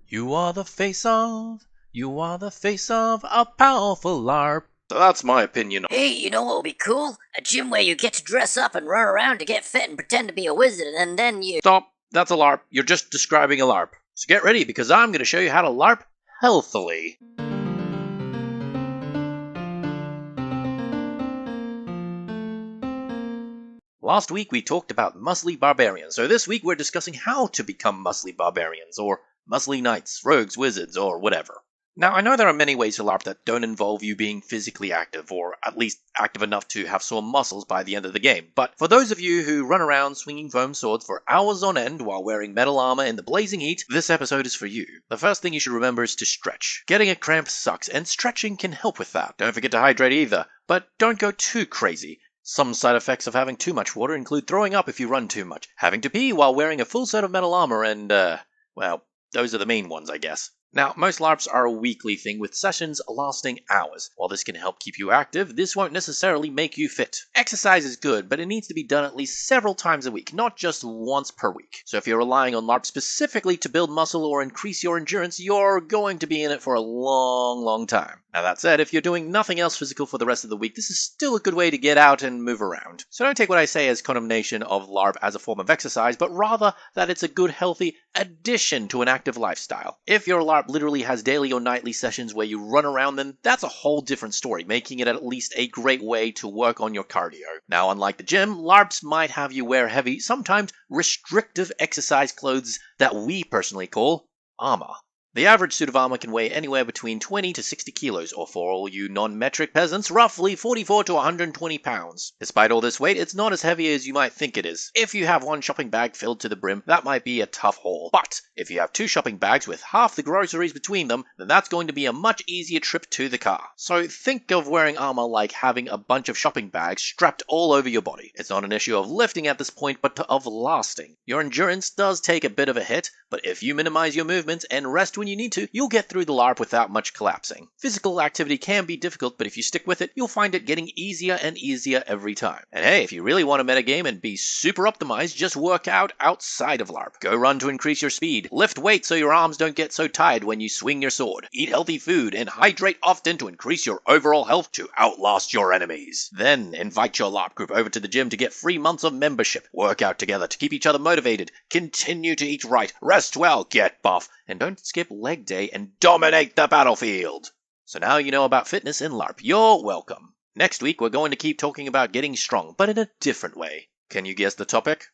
You are the face of a powerful Larp. So that's my opinion. Hey, you know what would be cool? A gym where you get to dress up and run around to get fit and pretend to be a wizard, and then you... Stop. That's a LARP. You're just describing a LARP. So get ready, because I'm going to show you how to LARP healthily. Last week we talked about muscly barbarians, so this week we're discussing how to become muscly barbarians, or muscly knights, rogues, wizards, or whatever. Now, I know there are many ways to LARP that don't involve you being physically active, or at least active enough to have sore muscles by the end of the game, but for those of you who run around swinging foam swords for hours on end while wearing metal armor in the blazing heat, this episode is for you. The first thing you should remember is to stretch. Getting a cramp sucks, and stretching can help with that. Don't forget to hydrate either, but don't go too crazy. Some side effects of having too much water include throwing up if you run too much, having to pee while wearing a full set of metal armor, and, well, those are the main ones, I guess. Now, most LARPs are a weekly thing with sessions lasting hours. While this can help keep you active, this won't necessarily make you fit. Exercise is good, but it needs to be done at least several times a week, not just once per week. So if you're relying on LARP specifically to build muscle or increase your endurance, you're going to be in it for a long time. Now that said, if you're doing nothing else physical for the rest of the week, this is still a good way to get out and move around. So don't take what I say as condemnation of LARP as a form of exercise, but rather that it's a good, healthy addition to an active lifestyle. If your LARP literally has daily or nightly sessions where you run around, then that's a whole different story, making it at least a great way to work on your cardio. Now, unlike the gym, LARPs might have you wear heavy, sometimes restrictive exercise clothes that we personally call armor. The average suit of armor can weigh anywhere between 20 to 60 kilos, or for all you non-metric peasants, roughly 44 to 120 pounds. Despite all this weight, it's not as heavy as you might think it is. If you have one shopping bag filled to the brim, that might be a tough haul. But if you have two shopping bags with half the groceries between them, then that's going to be a much easier trip to the car. So think of wearing armor like having a bunch of shopping bags strapped all over your body. It's not an issue of lifting at this point, but of lasting. Your endurance does take a bit of a hit, but if you minimize your movements and rest when you need to, you'll get through the LARP without much collapsing. Physical activity can be difficult, but if you stick with it, you'll find it getting easier and easier every time. And hey, if you really want to metagame and be super optimized, just work out outside of LARP. Go run to increase your speed, lift weight so your arms don't get so tired when you swing your sword, eat healthy food, and hydrate often to increase your overall health to outlast your enemies. Then invite your LARP group over to the gym to get 3 months of membership, work out together to keep each other motivated, continue to eat right, rest well, get buff, and don't skip leg day and dominate the battlefield. So now you know about fitness in LARP. You're welcome. Next week we're going to keep talking about getting strong, but in a different way. Can you guess the topic?